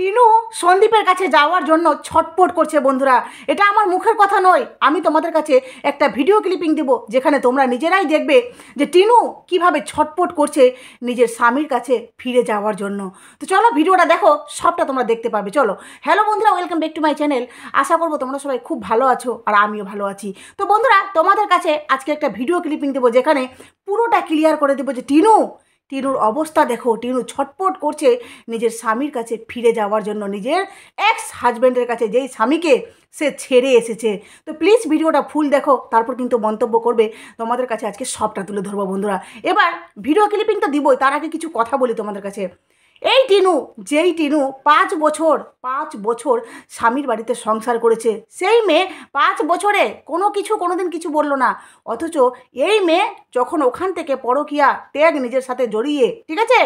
টিনু সন্দীপের কাছে যাওয়ার জন্য ছটপট করছে বন্ধুরা। এটা আমার মুখের কথা নয়, আমি তোমাদের কাছে একটা ভিডিও ক্লিপিং দেব যেখানে তোমরা নিজেরাই দেখবে যে টিনু কিভাবে ছটপট করছে নিজের স্বামীর কাছে ফিরে যাওয়ার জন্য। তো চলো ভিডিওটা দেখো, সবটা তোমরা দেখতে পাবে। চলো, হ্যালো বন্ধুরা, welcome back to my channel. আশা করবো তোমরা সবাই খুব ভালো আছো আর আমিও ভালো আছি। তো বন্ধুরা, তোমাদের কাছে আজকে একটা ভিডিও ক্লিপিং দেবো যেখানে পুরোটা ক্লিয়ার করে দেবো যে টিনুর অবস্থা দেখো। টিনু ছটপট করছে নিজের স্বামীর কাছে ফিরে যাওয়ার জন্য, নিজের এক্স হাজব্যান্ডের কাছে, যেই স্বামীকে সে ছেড়ে এসেছে। তো প্লিজ ভিডিওটা ফুল দেখো, তারপর কিন্তু মন্তব্য করবে। তোমাদের কাছে আজকে সবটা তুলে ধরবো বন্ধুরা। এবার ভিডিও ক্লিপিং তো দিবই, তার আগে কিছু কথা বলি তোমাদের কাছে। এই টিনু, যেই টিনু 5 বছর স্বামীর বাড়িতে সংসার করেছে, সেই মেয়ে 5 বছরে কোনোদিন কিছু বললো না। অথচ এই মেয়ে যখন ওখান থেকে পরকীয়া ত্যাগ নিজের সাথে জড়িয়ে, ঠিক আছে,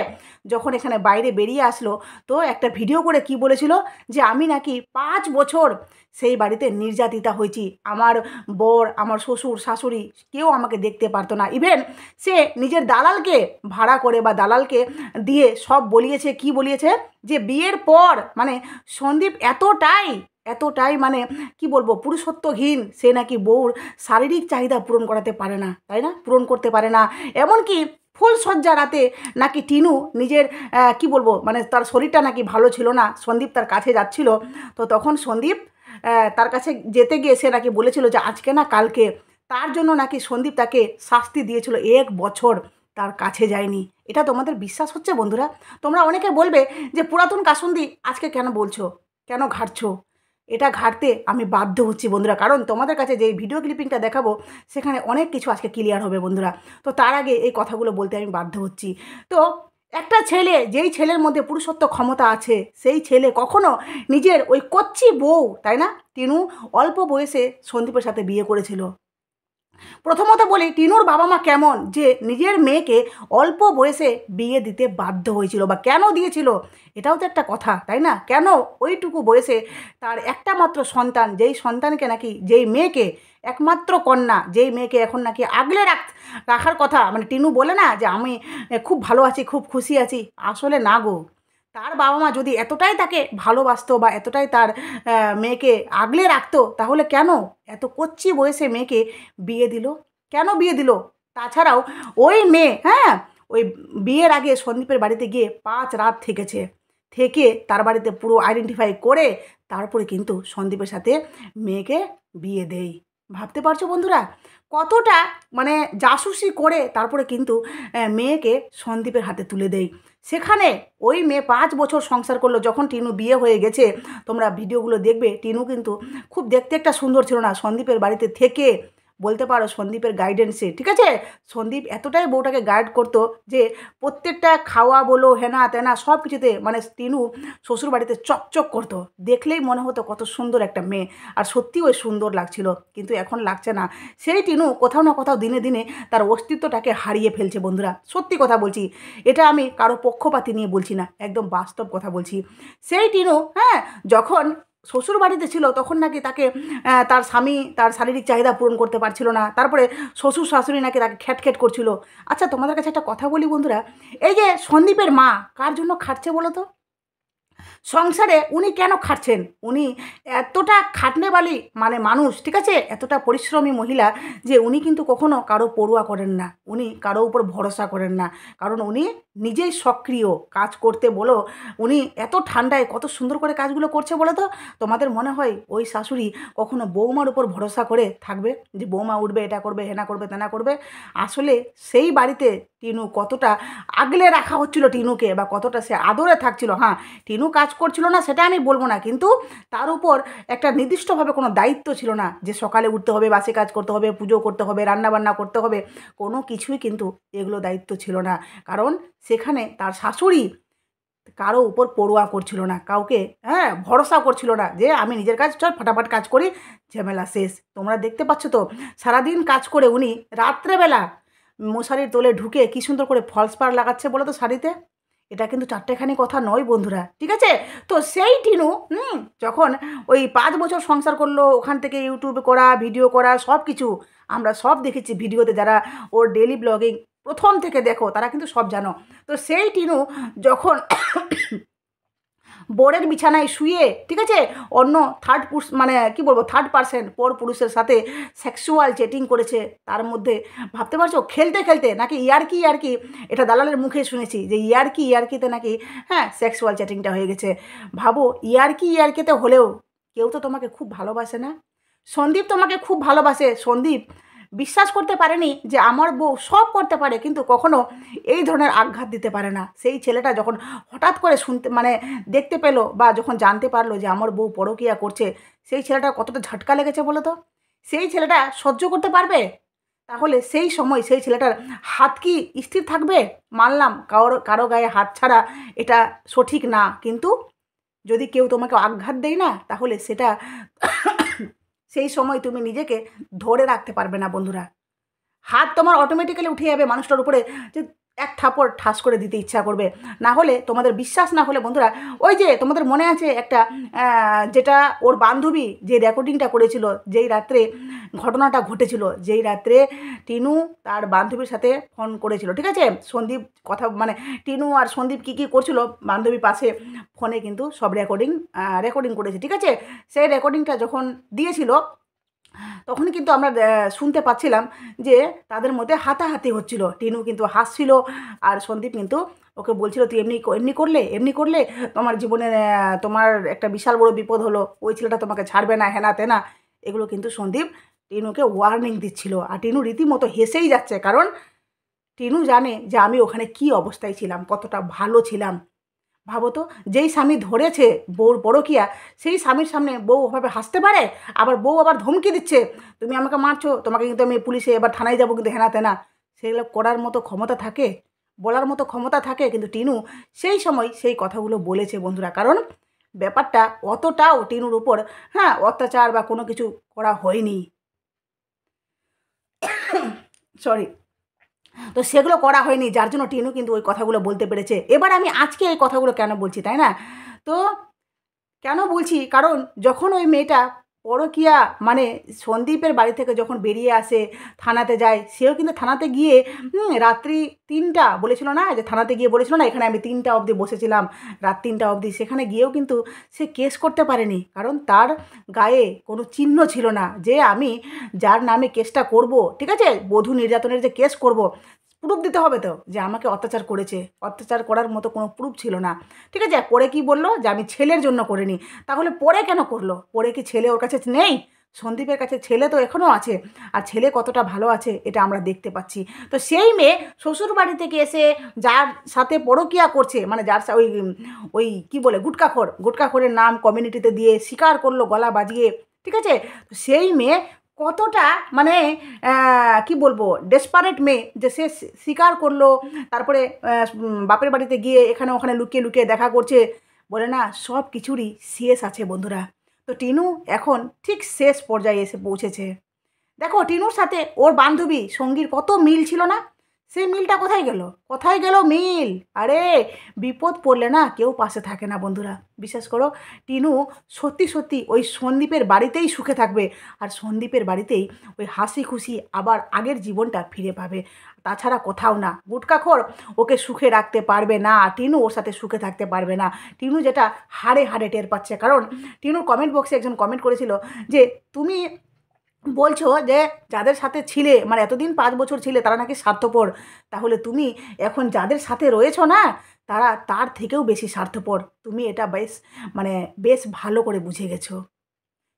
যখন এখানে বাইরে বেরিয়ে আসলো, তো একটা ভিডিও করে কি বলেছিল যে আমি নাকি 5 বছর সেই বাড়িতে নির্যাতিতা হয়েছি। আমার বর, আমার শ্বশুর শাশুড়ি কেউ আমাকে দেখতে পারতো না। ইভেন সে নিজের দালালকে ভাড়া করে বা দালালকে দিয়ে সব বলিয়েছে। কি বলিয়েছে? যে বিয়ের পর মানে সন্দীপ এতটাই মানে কি বলবো, পুরুষত্বহীন, সে নাকি বউর শারীরিক চাহিদা পূরণ করাতে পারে না, তাই না, পূরণ করতে পারে না। এমনকি ফুলসজ্জা রাতে নাকি টিনু নিজের কি বলবো, মানে তার শরীরটা নাকি ভালো ছিল না, সন্দীপ তার কাছে যাচ্ছিল, তো তখন সন্দীপ তার কাছে যেতে গিয়ে সে নাকি বলেছিল যে আজকে না কালকে, তার জন্য নাকি সন্দীপ তাকে শাস্তি দিয়েছিল, 1 বছর তার কাছে যায়নি। এটা তোমাদের বিশ্বাস হচ্ছে বন্ধুরা? তোমরা অনেকে বলবে যে পুরাতন কাসুন্দি আজকে কেন বলছো, কেন ঘাটছো? এটা ঘাটতে আমি বাধ্য হচ্ছি বন্ধুরা, কারণ তোমাদের কাছে যে ভিডিও ক্লিপিংটা দেখাবো সেখানে অনেক কিছু আজকে ক্লিয়ার হবে বন্ধুরা। তো তার আগে এই কথাগুলো বলতে আমি বাধ্য হচ্ছি। তো একটা ছেলে, যেই ছেলের মধ্যে পুরুষত্ব ক্ষমতা আছে, সেই ছেলে কখনো নিজের ওই কচ্ছি বউ, তাই না, টিনু অল্প বয়সে সন্দীপের সাথে বিয়ে করেছিল। প্রথমত বলি, টিনুর বাবা মা কেমন যে নিজের মেয়েকে অল্প বয়সে বিয়ে দিতে বাধ্য হয়েছিল, বা কেন দিয়েছিল, এটাও তো একটা কথা, তাই না? কেন ওইটুকু বয়সে তার একটা মাত্র সন্তান, যেই সন্তানকে নাকি, যেই মেয়েকে, একমাত্র কন্যা, যেই মেয়েকে এখন নাকি আগলে রাখার কথা, মানে টিনু বলে না যে আমি খুব ভালো আছি, খুব খুশি আছি, আসলে না গো। তার বাবা মা যদি এতটাই তাকে ভালোবাসতো বা এতটাই তার মেয়েকে আগলে রাখতো, তাহলে কেন এত কচ্ছি বয়সে মেয়েকে বিয়ে দিল? কেন বিয়ে দিল? তাছাড়াও ওই মেয়ে, হ্যাঁ, ওই বিয়ের আগে সন্দীপের বাড়িতে গিয়ে 5 রাত থেকে তার বাড়িতে পুরো আইডেন্টিফাই করে তারপরে কিন্তু সন্দীপের সাথে মেয়েকে বিয়ে দেয়। ভাবতে পারছো বন্ধুরা? কতটা মানে জাসুসি করে তারপরে কিন্তু মেয়েকে সন্দীপের হাতে তুলে দেয়। সেখানে ওই মেয়ে 5 বছর সংসার করলো। যখন টিনু বিয়ে হয়ে গেছে, তোমরা ভিডিওগুলো দেখবে, টিনু কিন্তু খুব দেখতে একটা সুন্দর ছিল না। সন্দীপের বাড়িতে থেকে, বলতে পারো সন্দীপের গাইডেন্সে, ঠিক আছে, সন্দীপ এতটাই বউটাকে গাইড করতো যে প্রত্যেকটা খাওয়া বলো, হেনা তেনা সব কিছুতে মানে টিনু শ্বশুর বাড়িতে চকচক করতো। দেখলেই মনে হতো কত সুন্দর একটা মেয়ে, আর সত্যি ওই সুন্দর লাগছিল। কিন্তু এখন লাগছে না। সেই টিনু কোথাও না কোথাও দিনে দিনে তার অস্তিত্বটাকে হারিয়ে ফেলছে বন্ধুরা। সত্যি কথা বলছি, এটা আমি কারো পক্ষপাতি নিয়ে বলছি না, একদম বাস্তব কথা বলছি। সেই টিনু, হ্যাঁ, যখন শ্বশুর বাড়িতে ছিল তখন নাকি তাকে তার স্বামী তার শারীরিক চাহিদা পূরণ করতে পারছিল না। তারপরে শ্বশুর শাশুড়ি নাকি তাকে খ্যাট করছিল। আচ্ছা, তোমাদের কাছে একটা কথা বলি বন্ধুরা, এই যে সন্দীপের মা কার জন্য খাটছে বলো তো? সংসারে উনি কেন খাটছেন? উনি এতটা খাটনেওয়ালি মানে মানুষ, ঠিক আছে, এতটা পরিশ্রমী মহিলা যে উনি কিন্তু কখনো কারো পড়ুয়া করেন না, উনি কারো উপর ভরসা করেন না। কারণ উনি নিজেই সক্রিয় কাজ করতে বলো, উনি এত ঠান্ডায় কত সুন্দর করে কাজগুলো করছে বলো তো। তোমাদের মনে হয় ওই শাশুড়ি কখনো বৌমার উপর ভরসা করে থাকবে যে বৌমা উঠবে, এটা করবে, হেনা করবে, তেনা করবে? আসলে সেই বাড়িতে টিনু কতটা আগলে রাখা হচ্ছিল টিনুকে, বা কতটা সে আদরে থাকছিল। হ্যাঁ, টিনু কাজ করছিল না সেটা আমি বলবো না, কিন্তু তার উপর একটা নির্দিষ্টভাবে কোনো দায়িত্ব ছিল না যে সকালে উঠতে হবে, বাসি কাজ করতে হবে, পুজো করতে হবে, রান্নাবান্না করতে হবে, কোনো কিছুই কিন্তু এগুলো দায়িত্ব ছিল না। কারণ সেখানে তার শাশুড়ি কারো উপর পড়ুয়া করছিল না, কাউকে, হ্যাঁ, ভরসা করছিল না যে আমি নিজের কাজ চল ফটাফট কাজ করি, ঝামেলা শেষ। তোমরা দেখতে পাচ্ছ তো, সারাদিন কাজ করে উনি রাত্রেবেলা মশারির তোলে ঢুকে কী সুন্দর করে ফলস পাড় লাগাচ্ছে বলো তো শাড়িতে। এটা কিন্তু চারটেখানি কথা নয় বন্ধুরা, ঠিক আছে? তো সেই টিনু যখন ওই 5 বছর সংসার করলো, ওখান থেকে ইউটিউবে করা, ভিডিও করা, সব কিছু আমরা সব দেখেছি ভিডিওতে। যারা ওর ডেলি ব্লগিং প্রথম থেকে দেখো তারা কিন্তু সব জানো। তো সেই টিনু যখন বোরের বিছানায় শুয়ে, ঠিক আছে, অন্য থার্ড পার্সন পর পুরুষের সাথে সেক্সুয়াল চেটিং করেছে। তার মধ্যে ভাবতে পারছো, খেলতে খেলতে নাকি ইয়ার্কি, এটা দালালের মুখে শুনেছি যে ইয়ার্কিতে নাকি হ্যাঁ সেক্সুয়াল চ্যাটিংটা হয়ে গেছে। ভাবো ইয়ার্কিতে হলেও কেউ তো তোমাকে খুব ভালোবাসে না? সন্দীপ তোমাকে খুব ভালোবাসে। সন্দীপ বিশ্বাস করতে পারেনি যে আমার বউ সব করতে পারে, কিন্তু কখনো এই ধরনের আঘাত দিতে পারে না। সেই ছেলেটা যখন হঠাৎ করে দেখতে পেলো বা যখন জানতে পারলো যে আমার বউ পরকীয়া করছে, সেই ছেলেটার কতটা ঝটকা লেগেছে বলো তো? সেই ছেলেটা সহ্য করতে পারবে? তাহলে সেই সময় সেই ছেলেটার হাত কি স্থির থাকবে? মানলাম কারো গায়ে হাত ছাড়া এটা সঠিক না, কিন্তু যদি কেউ তোমাকে আঘাত দেয় না, তাহলে সেটা সেই সময় তুমি নিজেকে ধরে রাখতে পারবে না বন্ধুরা। হাত তোমার অটোমেটিক্যালি উঠে যাবে মানুষটার উপরে, যে এক থাপড় ঠাস করে দিতে ইচ্ছা করবে। না হলে তোমাদের বিশ্বাস না হলে বন্ধুরা, ওই যে তোমাদের মনে আছে একটা যেটা ওর বান্ধবী যে রেকর্ডিংটা করেছিল, যেই রাত্রে ঘটনাটা ঘটেছিল, যেই রাত্রে টিনু তার বান্ধবীর সাথে ফোন করেছিল, ঠিক আছে, সন্দীপ কথা টিনু আর সন্দীপ কী করছিল বান্ধবী পাশে ফোনে কিন্তু সব রেকর্ডিং করেছে, ঠিক আছে। সেই রেকর্ডিংটা যখন দিয়েছিল তখন কিন্তু আমরা শুনতে পাচ্ছিলাম যে তাদের মধ্যে হাতাহাতি হচ্ছিল। টিনু কিন্তু হাসছিল আর সন্দীপ কিন্তু ওকে বলছিল তুই এমনি করলে তোমার জীবনে তোমার একটা বিশাল বড় বিপদ হলো, ওই ছেলেটা তোমাকে ছাড়বে না, হেনা তেনা, এগুলো কিন্তু সন্দীপ টিনুকে ওয়ার্নিং দিচ্ছিল। আর টিনু রীতিমতো হেসেই যাচ্ছে, কারণ টিনু জানে যে আমি ওখানে কি অবস্থায় ছিলাম, কতটা ভালো ছিলাম। ভাবো তো, যেই স্বামী ধরেছে বউর পরকীয়া, সেই স্বামীর সামনে বউ ওভাবে হাসতে পারে? আবার বউ আবার ধমকি দিচ্ছে, তুমি আমাকে মারছো, তোমাকে কিন্তু আমি পুলিশে এবার থানায় যাবো কিন্তু হেনা তেনা। সেগুলো করার মতো ক্ষমতা থাকে, বলার মতো ক্ষমতা থাকে? কিন্তু টিনু সেই সময় সেই কথাগুলো বলেছে বন্ধুরা, কারণ ব্যাপারটা অতটাও টিনুর উপর অত্যাচার বা কোনো কিছু করা হয়নি, সরি, তো সেগুলো করা হয়নি, যার জন্য টিনু কিন্তু ওই কথাগুলো বলতে পেরেছে। এবার আমি আজকে এই কথাগুলো কেন বলছি, তাই না? তো কেন বলছি, কারণ যখন ওই মেয়েটা পরকীয়া সন্দীপের বাড়ি থেকে যখন বেরিয়ে আসে, থানাতে যায়, সেও কিন্তু থানাতে গিয়ে রাত্রি 3টা বলেছিল না, যে থানাতে গিয়ে বলেছিল না এখানে আমি 3টা অবধি বসেছিলাম, রাত 3টা অবধি, সেখানে গিয়েও কিন্তু সে কেস করতে পারেনি, কারণ তার গায়ে কোনো চিহ্ন ছিল না যে আমি যার নামে কেসটা করব, ঠিক আছে, বধূ নির্যাতনের যে কেস করব, প্রুফ দিতে হবে তো যে আমাকে অত্যাচার করেছে। অত্যাচার করার মতো কোনো প্রুফ ছিল না, ঠিক আছে। পরে কি বললো যে আমি ছেলের জন্য করিনি, তাহলে পরে কেন করলো? পরে কি ছেলে ওর কাছে নেই? সন্দীপের কাছে ছেলে তো এখনও আছে, আর ছেলে কতটা ভালো আছে এটা আমরা দেখতে পাচ্ছি। তো সেই মেয়ে শ্বশুর বাড়ি থেকে এসে যার সাথে পরকীয়া করছে, যার ওই ওই কী বলে গুটকাখোরের নাম কমিউনিটিতে দিয়ে স্বীকার করলো গলা বাজিয়ে, ঠিক আছে। তো সেই মেয়ে কতটা কি বলবো ডেসপারেট মেয়ে, যে সে স্বীকার করলো, তারপরে বাপের বাড়িতে গিয়ে এখানে ওখানে লুকিয়ে লুকিয়ে দেখা করছে, বলে না সব কিছুরই শেষ আছে বন্ধুরা। তো টিনু এখন ঠিক শেষ পর্যায়ে এসে পৌঁছেছে। দেখো টিনুর সাথে ওর বান্ধবী সঙ্গীর কত মিল ছিল না, সেই মিলটা কোথায় গেল মিল? আরে বিপদ পড়লে না কেউ পাশে থাকে না বন্ধুরা। বিশ্বাস করো, টিনু সত্যি ওই সন্দীপের বাড়িতেই সুখে থাকবে, আর সন্দীপের বাড়িতেই ওই হাসি খুশি আবার আগের জীবনটা ফিরে পাবে, তাছাড়া কোথাও না। গুটকাখোর ওকে সুখে রাখতে পারবে না, টিনু ওর সাথে সুখে থাকতে পারবে না। টিনু যেটা হাড়ে হাড়ে টের পাচ্ছে, কারণ টিনুর কমেন্ট বক্সে একজন কমেন্ট করেছিল যে তুমি বলছো যে যাদের সাথে ছিলে এতদিন 5 বছর ছিলে তারা নাকি স্বার্থপর, তাহলে তুমি এখন যাদের সাথে রয়েছো না তারা তার থেকেও বেশি স্বার্থপর। তুমি এটা বেশ ভালো করে বুঝে গেছো।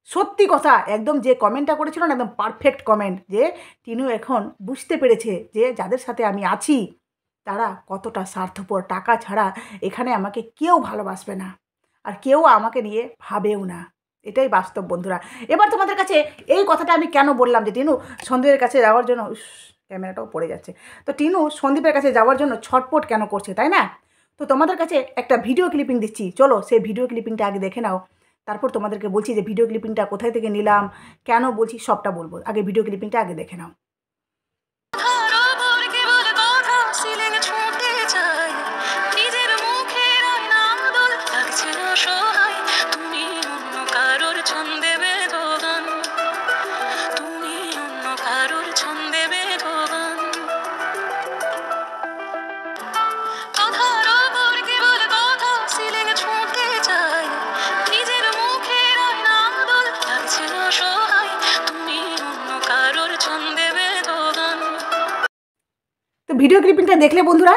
সত্যি কথা, একদম যে কমেন্টটা করেছিল না, একদম পারফেক্ট কমেন্ট, যে টিনু এখন বুঝতে পেরেছে যে যাদের সাথে আমি আছি তারা কতটা স্বার্থপর, টাকা ছাড়া এখানে আমাকে কেউ ভালোবাসবে না, আর কেউ আমাকে নিয়ে ভাবেও না। এটাই বাস্তব বন্ধুরা। এবার তোমাদের কাছে এই কথাটা আমি কেন বললাম যে টিনু সন্দীপের কাছে যাওয়ার জন্য, ক্যামেরাটাও পড়ে যাচ্ছে, তো টিনু সন্দীপের কাছে যাওয়ার জন্য ছটপট কেন করছে, তাই না? তো তোমাদের কাছে একটা ভিডিও ক্লিপিং দিচ্ছি, চলো সেই ভিডিও ক্লিপিংটা আগে দেখে নাও, তারপর তোমাদেরকে বলছি যে ভিডিও ক্লিপিংটা কোথায় থেকে নিলাম, কেন বলছি সবটা বলবো। আগে ভিডিও ক্লিপিংটা আগে দেখে নাও। ভিডিও ক্লিপিংটা দেখলে বন্ধুরা,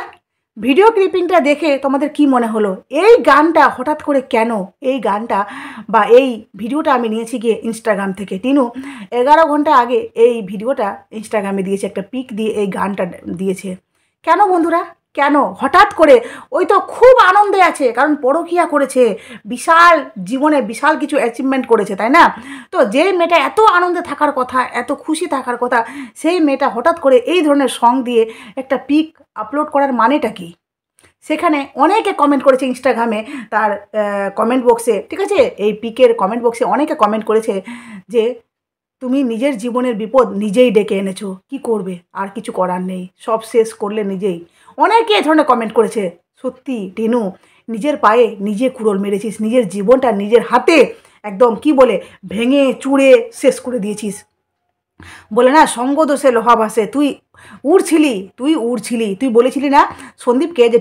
ভিডিও ক্লিপিংটা দেখে তোমাদের কি মনে হলো? এই গানটা হঠাৎ করে কেন, এই গানটা বা এই ভিডিওটা আমি নিয়েছি গিয়ে ইনস্টাগ্রাম থেকে। টিনু 11 ঘন্টা আগে এই ভিডিওটা ইনস্টাগ্রামে দিয়েছে, একটা পিক দিয়ে এই গানটা দিয়েছে। কেন বন্ধুরা, কেন হঠাৎ করে? ওই তো খুব আনন্দে আছে, কারণ পরকীয়া করেছে, বিশাল জীবনে বিশাল কিছু অ্যাচিভমেন্ট করেছে, তাই না? তো যে মেয়েটা এত আনন্দে থাকার কথা, এত খুশি থাকার কথা, সেই মেয়েটা হঠাৎ করে এই ধরনের সং দিয়ে একটা পিক আপলোড করার মানেটা কি? সেখানে অনেকে কমেন্ট করেছে ইনস্টাগ্রামে, তার কমেন্ট বক্সে, ঠিক আছে, এই পিকের কমেন্ট বক্সে অনেকে কমেন্ট করেছে যে তুমি নিজের জীবনের বিপদ নিজেই ডেকে এনেছো, কি করবে, আর কিছু করার নেই, সব শেষ করলে নিজেই। অনেকে এ ধরনের কমেন্ট করেছে। সত্যি টিনু, নিজের পায়ে নিজে কুড়োল মেরেছিস, নিজের জীবনটা নিজের হাতে একদম কি বলে ভেঙে চুড়ে শেষ করে দিয়েছিস। বলে না, সঙ্গ দোষে লোহা ভাসে, তুই উড়ছিলি, তুই বলেছিলি না সন্দীপকে যে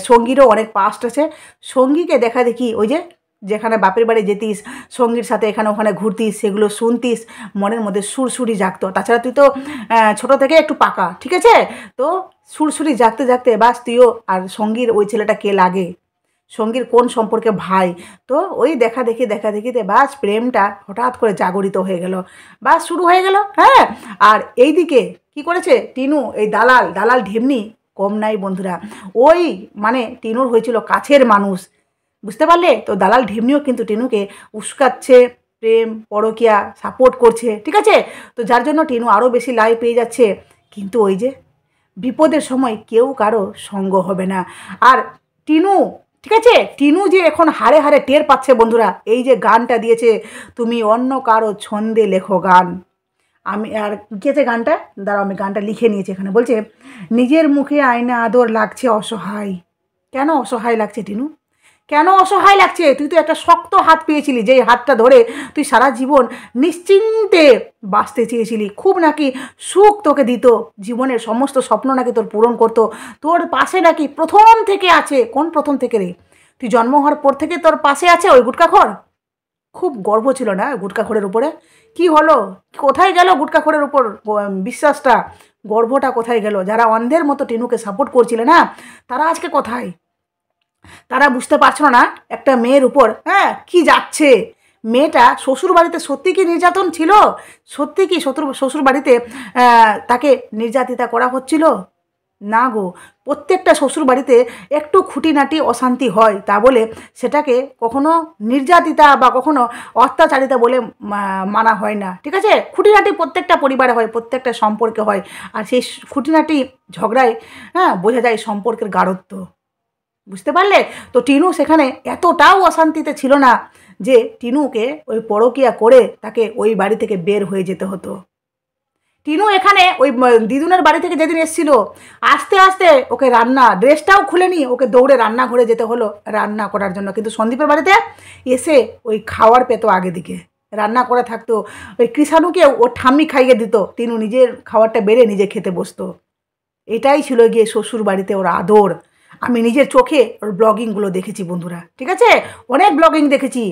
সঙ্গীরও অনেক পাস্ট আছে। সঙ্গীকে দেখা দেখি ওই যে যেখানে বাপের বাড়ি যেতিস, সঙ্গীর সাথে এখানে ওখানে ঘুরতিস, সেগুলো শুনতিস, মনের মধ্যে সুরসুরি জাগতো। তাছাড়া তুই তো ছোটো থেকে একটু পাকা, ঠিক আছে, তো সুরসুরি জাগতে জাগতে বাস তুইও আর সঙ্গীর ওই ছেলেটা কে লাগে, সঙ্গীর কোন সম্পর্কে ভাই, তো ওই দেখা দেখিতে বাস প্রেমটা হঠাৎ করে জাগরিত হয়ে গেল, বাস শুরু হয়ে গেল। হ্যাঁ, আর এইদিকে কি করেছে টিনু, এই দালাল ঢেমনি কম নাই বন্ধুরা। ওই মানে টিনুর হয়েছিল কাছের মানুষ, বুঝতে পারলে? তো দালাল ঢেমনিও কিন্তু টিনুকে উস্কাচ্ছে, প্রেম পরকীয়া সাপোর্ট করছে, ঠিক আছে। তো যার জন্য টিনু আরও বেশি লাইভ পেয়ে যাচ্ছে। কিন্তু ওই যে বিপদের সময় কেউ কারো সঙ্গ হবে না। আর টিনু, ঠিক আছে, টিনু যে এখন হারে হারে টের পাচ্ছে বন্ধুরা, এই যে গানটা দিয়েছে, তুমি অন্য কারো ছন্দে লেখো গান। আমি আর গেছে গানটা, দাঁড়াও আমি গানটা লিখে নিয়েছি এখানে। বলছে, নিজের মুখে আয়না আদর লাগছে অসহায়। কেন অসহায় লাগছে টিনু, কেন অসহায় লাগছে? তুই তো একটা শক্ত হাত পেয়েছিলি, যেই হাতটা ধরে তুই সারা জীবন নিশ্চিন্তে বাঁচতে চেয়েছিলি, খুব নাকি সুখ তোকে দিত, জীবনের সমস্ত স্বপ্ন নাকি তোর পূরণ করতো, তোর পাশে নাকি প্রথম থেকে আছে। কোন প্রথম থেকে রে? তুই জন্ম হওয়ার পর থেকে তোর পাশে আছে ওই গুটকাখোর। খুব গর্ব ছিল না গুটকাখোরের উপরে? কি হলো, কোথায় গেল গুটকাখোরের উপর বিশ্বাসটা, গর্বটা কোথায় গেল? যারা অন্ধের মতো টিনুকে সাপোর্ট করছিলে না, তারা আজকে কোথায়? তারা বুঝতে পারছিল না একটা মেয়ের উপর কি যাচ্ছে। মেয়েটা শ্বশুর বাড়িতে সত্যি কি নির্যাতন ছিল? সত্যি কি শ্বশুর বাড়িতে তাকে নির্যাতিতা করা হচ্ছিল? না গো, প্রত্যেকটা শ্বশুর বাড়িতে একটু খুঁটিনাটি অশান্তি হয়, তা বলে সেটাকে কখনো নির্যাতিতা বা কখনো অত্যাচারিতা বলে মানা হয় না, ঠিক আছে। খুঁটিনাটি প্রত্যেকটা পরিবারে হয়, প্রত্যেকটা সম্পর্কে হয়, আর সেই খুঁটিনাটি ঝগড়ায় বোঝা যায় সম্পর্কের গাঢ়ত্ব, বুঝতে পারলে? তো টিনু সেখানে এতটাও অশান্তিতে ছিল না যে টিনুকে ওই পরকীয়া করে তাকে ওই বাড়ি থেকে বের হয়ে যেতে হতো। টিনু এখানে ওই দিদুনের বাড়ি থেকে যেদিন এসেছিল, আস্তে আস্তে ওকে ড্রেসটাও খুলেনি, ওকে দৌড়ে রান্নাঘরে যেতে হলো রান্না করার জন্য। কিন্তু সন্দীপের বাড়িতে এসে ওই খাওয়ার পেতো, আগে দিকে রান্না করা থাকতো, ওই কৃষাণুকে ওর ঠাম্মি খাইয়ে দিত, টিনু নিজের খাবারটা বেড়ে নিজে খেতে বসতো। এটাই ছিল গিয়ে শ্বশুর বাড়িতে ওর আদর। আমি নিজের চোখে ওর ব্লগিংগুলো দেখেছি বন্ধুরা, ঠিক আছে, অনেক ব্লগিং দেখেছি।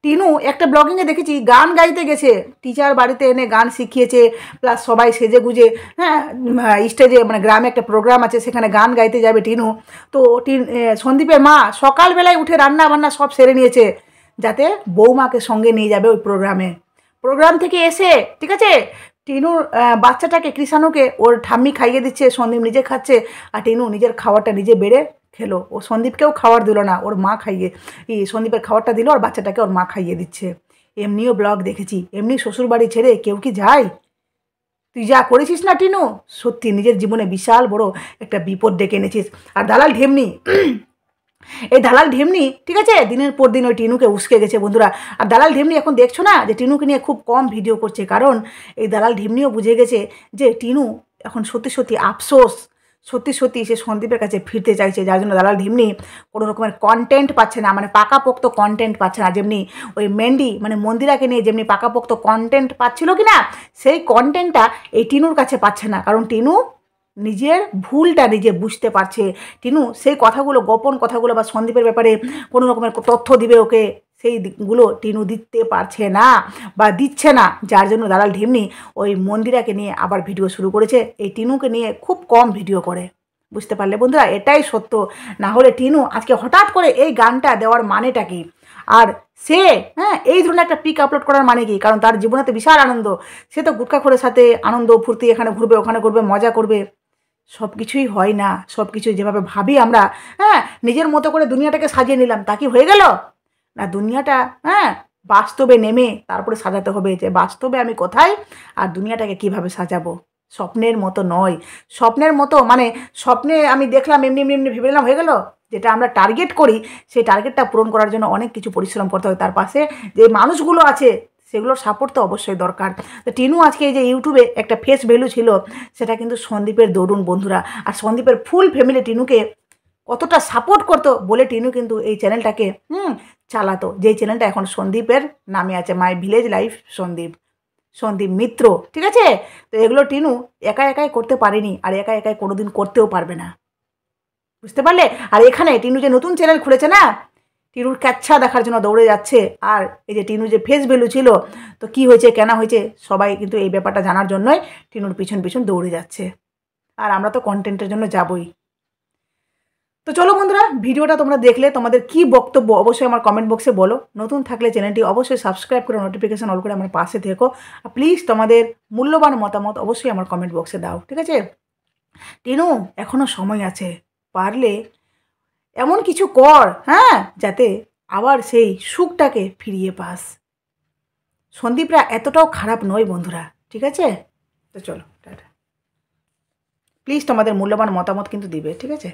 টিনু একটা ব্লগিংয়ে দেখেছি গান গাইতে গেছে, টিচার বাড়িতে এনে গান শিখিয়েছে, প্লাস সবাই সেজে গুজে স্টেজে, মানে গ্রামে একটা প্রোগ্রাম আছে, সেখানে গান গাইতে যাবে টিনু। তো সন্দীপের মা সকালবেলায় উঠে রান্না বান্না সব সেরে নিয়েছে, যাতে বৌমাকে সঙ্গে নিয়ে যাবে ওই প্রোগ্রাম থেকে এসে, ঠিক আছে। টিনুর বাচ্চাটাকে কৃষাণুকে ওর ঠাম্মি খাইয়ে দিচ্ছে, সন্দীপ নিজে খাচ্ছে, আর টিনু নিজের খাবারটা নিজে বেড়ে খেলো। ও সন্দীপকেও খাবার দিল না, ওর মা খাইয়ে, সন্দীপের খাবারটা দিল, আর বাচ্চাটাকে ওর মা খাইয়ে দিচ্ছে। এমনিও ব্লগ দেখেছি, এমনি শ্বশুরবাড়ি ছেড়ে কেউ কি যায়? তুই যা করেছিস না টিনু, সত্যি নিজের জীবনে বিশাল বড় একটা বিপদ ডেকে এনেছিস। আর দালাল ঢেমনি এই দালাল ঢেমনি, ঠিক আছে, দিনের পর দিন ওই টিনুকে উস্কে গেছে বন্ধুরা। আর দালাল ঢেমনি এখন দেখছো না যে টিনুকে নিয়ে খুব কম ভিডিও করছে, কারণ এই দালাল ঢেমনিও বুঝে গেছে যে টিনু এখন সত্যি সত্যি আফসোস, সত্যি সত্যি সে সন্দীপের কাছে ফিরতে চাইছে। যার জন্য দালাল ঢেমনি কোনো রকমের কন্টেন্ট পাচ্ছে না, মানে পাকাপোক্ত কন্টেন্ট পাচ্ছে না। যেমনি ওই মেন্ডি মানে মন্দিরাকে নিয়ে যেমনি পাকাপোক্ত কন্টেন্ট পাচ্ছিল কি না, সেই কন্টেন্টটা এই টিনুর কাছে পাচ্ছে না, কারণ টিনু নিজের ভুলটা নিজে বুঝতে পারছে। টিনু সেই কথাগুলো, গোপন কথাগুলো বা সন্দীপের ব্যাপারে কোনো রকমের তথ্য দিবে ওকে, সেই দিকগুলো টিনু দিতে পারছে না বা দিচ্ছে না, যার জন্য দালাল ঢিমনি ওই মন্দিরাকে নিয়ে আবার ভিডিও শুরু করেছে। এই টিনুকে নিয়ে খুব কম ভিডিও করে, বুঝতে পারলে বন্ধুরা? এটাই সত্য। না হলে টিনু আজকে হঠাৎ করে এই গানটা দেওয়ার মানেটা কি? আর সে এই ধরনের একটা পিক আপলোড করার মানে কি? কারণ তার জীবনেতে বিশাল আনন্দ, সে তো গুটখাখোরের সাথে আনন্দ ফুর্তি, এখানে ঘুরবে ওখানে ঘুরবে মজা করবে। সব কিছুই হয় না, সব কিছুই যেভাবে ভাবি আমরা, নিজের মতো করে দুনিয়াটাকে সাজিয়ে নিলাম, তা কি হয়ে গেল? না, দুনিয়াটা বাস্তবে নেমে তারপরে সাজাতে হবে যে বাস্তবে আমি কোথায় আর দুনিয়াটাকে কিভাবে সাজাবো। স্বপ্নের মতো নয়। স্বপ্নের মতো মানে স্বপ্নে আমি দেখলাম এমনি এমনি এমনি ভেবে নিলাম হয়ে গেল। যেটা আমরা টার্গেট করি সেই টার্গেটটা পূরণ করার জন্য অনেক কিছু পরিশ্রম করতে হয়। তার পাশে যে মানুষগুলো আছে সেগুলোর সাপোর্ট তো অবশ্যই দরকার। তো টিনু আজকে এই যে ইউটিউবে একটা ফেস ভ্যালু ছিল, সেটা কিন্তু সন্দীপের দরুন বন্ধুরা। আর সন্দীপের ফুল ফ্যামিলি টিনুকে কতটা সাপোর্ট করতো বলে টিনু কিন্তু এই চ্যানেলটাকে চালাতো, যেই চ্যানেলটা এখন সন্দীপের নামে আছে, my village life Sandeep, Sandeep Mitra. ঠিক আছে? তো এগুলো টিনু একা একাই করতে পারেনি, আর একা একাই কোনোদিন করতেও পারবে না, বুঝতে পারলে? আর এখানে টিনু যে নতুন চ্যানেল খুলেছে না, টিনুর ক্যাচ্ছা দেখার জন্য দৌড়ে যাচ্ছে। আর এই যে টিনু যে ফেস ভ্যালু ছিল, তো কি হয়েছে কেন হয়েছে সবাই কিন্তু এই ব্যাপারটা জানার জন্যই টিনুর পিছন পিছন দৌড়ে যাচ্ছে। আর আমরা তো কন্টেন্টের জন্য যাবই। তো চলো বন্ধুরা, ভিডিওটা তোমরা দেখলে তোমাদের কি বক্তব্য অবশ্যই আমার কমেন্ট বক্সে বলো। নতুন থাকলে চ্যানেলটি অবশ্যই সাবস্ক্রাইব করে নোটিফিকেশন অল করে আমার পাশে থেকো। আর প্লিজ তোমাদের মূল্যবান মতামত অবশ্যই আমার কমেন্ট বক্সে দাও, ঠিক আছে? টিনু, এখনও সময় আছে, পারলে এমন কিছু কর যাতে আবার সেই সুখটাকে ফিরিয়ে পাস। সন্দীপরা এতটাও খারাপ নয় বন্ধুরা, ঠিক আছে? তো চলো টাটা। প্লিজ তোমাদের মূল্যবান মতামত কিন্তু দিবে, ঠিক আছে?